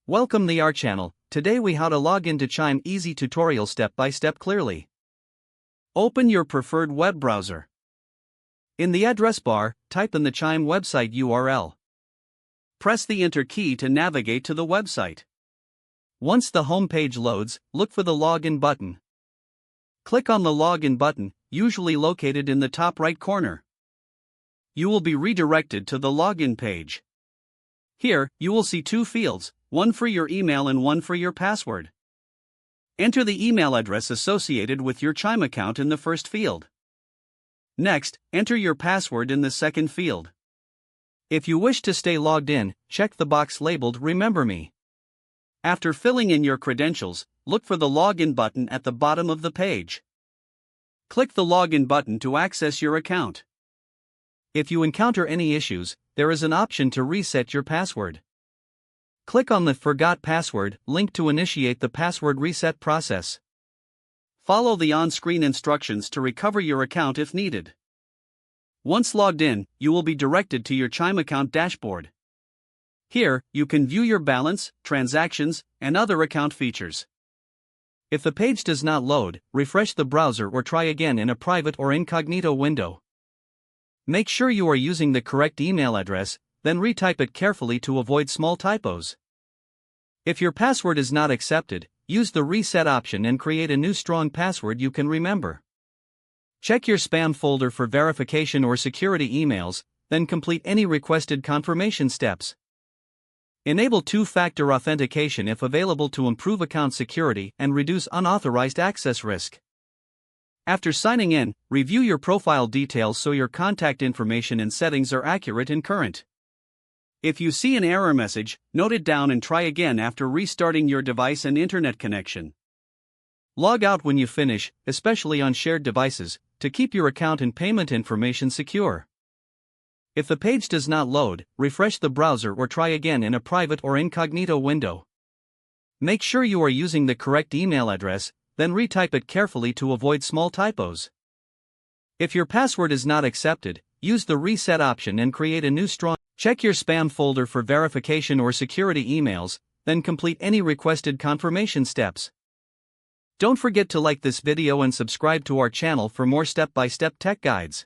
Welcome to our channel. Today we how to log into Chime easy tutorial step by step clearly. Open your preferred web browser. In the address bar, type in the Chime website URL. Press the enter key to navigate to the website. Once the home page loads, look for the login button. Click on the login button, usually located in the top right corner. You will be redirected to the login page. Here, you will see two fields, one for your email and one for your password. Enter the email address associated with your Chime account in the first field. Next, enter your password in the second field. If you wish to stay logged in, check the box labeled Remember Me. After filling in your credentials, look for the login button at the bottom of the page. Click the login button to access your account. If you encounter any issues, there is an option to reset your password. Click on the Forgot Password link to initiate the password reset process. Follow the on-screen instructions to recover your account if needed. Once logged in, you will be directed to your Chime account dashboard. Here, you can view your balance, transactions, and other account features. If the page does not load, refresh the browser or try again in a private or incognito window. Make sure you are using the correct email address, then retype it carefully to avoid small typos. If your password is not accepted, use the reset option and create a new strong password you can remember. Check your spam folder for verification or security emails, then complete any requested confirmation steps. Enable two-factor authentication if available to improve account security and reduce unauthorized access risk. After signing in, review your profile details so your contact information and settings are accurate and current. If you see an error message, note it down and try again after restarting your device and internet connection. Log out when you finish, especially on shared devices, to keep your account and payment information secure. If the page does not load, refresh the browser or try again in a private or incognito window. Make sure you are using the correct email address, then retype it carefully to avoid small typos. If your password is not accepted, use the reset option and create a new strong. Check your spam folder for verification or security emails, then complete any requested confirmation steps. Don't forget to like this video and subscribe to our channel for more step-by-step tech guides.